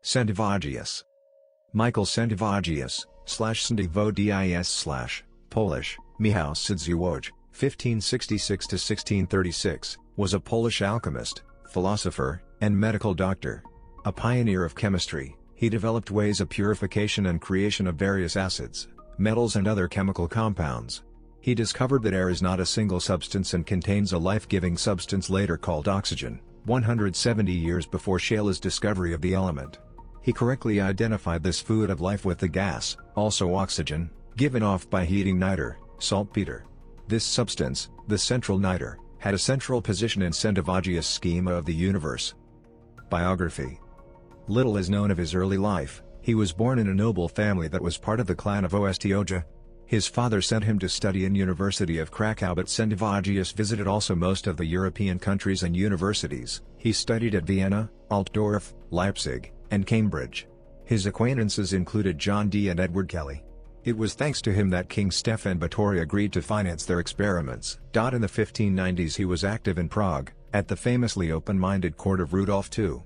Sendivogius. Michał Sędziwój, /Sendivogius/ Polish, Michał Sędziwój, 1566–1636, was a Polish alchemist, philosopher, and medical doctor. A pioneer of chemistry, he developed ways of purification and creation of various acids, metals and other chemical compounds. He discovered that air is not a single substance and contains a life-giving substance later called oxygen, 170 years before Scheele's discovery of the element. He correctly identified this food of life with the gas, also oxygen, given off by heating nitre, saltpetre. This substance, the central nitre, had a central position in Centivagious' schema of the universe. Biography. Little is known of his early life. He was born in a noble family that was part of the clan of Ostoja. His father sent him to study in University of Krakow, but Sendivogius visited also most of the European countries and universities. He studied at Vienna, Altdorf, Leipzig, and Cambridge. His acquaintances included John Dee and Edward Kelly. It was thanks to him that King Stefan Batory agreed to finance their experiments. In the 1590s he was active in Prague, at the famously open-minded court of Rudolf II.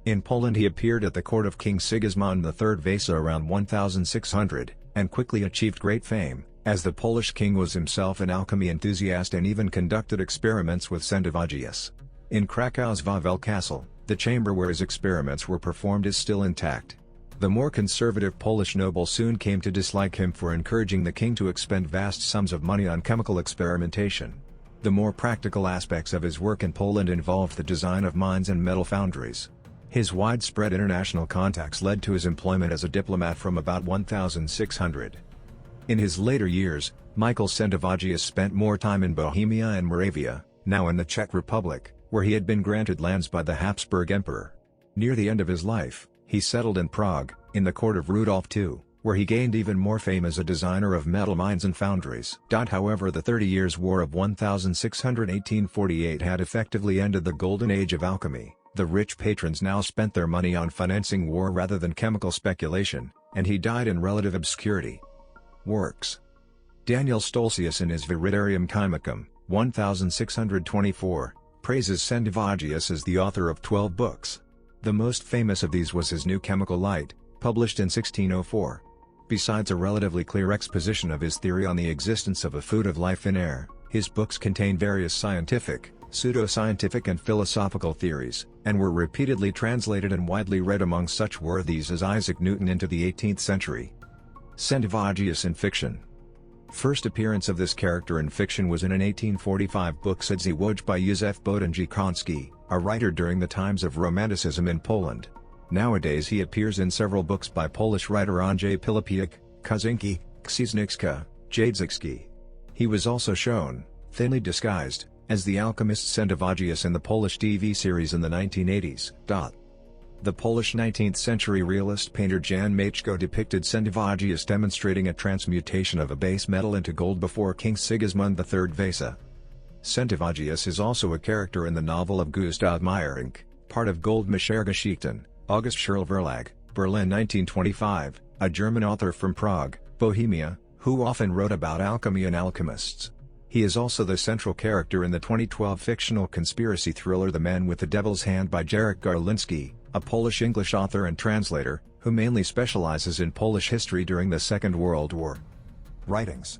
In Poland he appeared at the court of King Sigismund III Vasa around 1600, and quickly achieved great fame, as the Polish king was himself an alchemy enthusiast and even conducted experiments with Sendivogius. In Krakow's Wawel Castle, the chamber where his experiments were performed is still intact. The more conservative Polish noble soon came to dislike him for encouraging the king to expend vast sums of money on chemical experimentation. The more practical aspects of his work in Poland involved the design of mines and metal foundries. His widespread international contacts led to his employment as a diplomat from about 1600. In his later years, Michał Sędziwój spent more time in Bohemia and Moravia, now in the Czech Republic, where he had been granted lands by the Habsburg Emperor. Near the end of his life, he settled in Prague, in the court of Rudolf II, where he gained even more fame as a designer of metal mines and foundries. However, the 30 Years' War of 1618–48 had effectively ended the golden age of alchemy. The rich patrons now spent their money on financing war rather than chemical speculation, and he died in relative obscurity. Works. Daniel Stolzius in his Viridarium Chemicum, 1624, praises Sendivogius as the author of 12 books. The most famous of these was his New Chemical Light, published in 1604. Besides a relatively clear exposition of his theory on the existence of a food of life in air, his books contain various scientific, pseudoscientific and philosophical theories, and were repeatedly translated and widely read. Among such worthies as Isaac Newton into the 18th century. Sendivogius in fiction. First appearance of this character in fiction was in an 1845 book Sendivogius by Józef Bodendziakowski, a writer during the times of Romanticism in Poland. Nowadays he appears in several books by Polish writer Andrzej Pilapiuk, Kozinski, Księżniczka, Jadzicki. He was also shown, thinly disguised, as the alchemist Sendivogius in the Polish TV series in the 1980s. The Polish 19th-century realist painter Jan Matejko depicted Sendivogius demonstrating a transmutation of a base metal into gold before King Sigismund III Vasa. Centivagious is also a character in the novel of Gustav Meyrink, part of Goldmacher Geschichten, August Schirl Verlag, Berlin 1925, a German author from Prague, Bohemia, who often wrote about alchemy and alchemists. He is also the central character in the 2012 fictional conspiracy thriller The Man with the Devil's Hand by Jarek Garliński, a Polish-English author and translator, who mainly specializes in Polish history during the Second World War. Writings.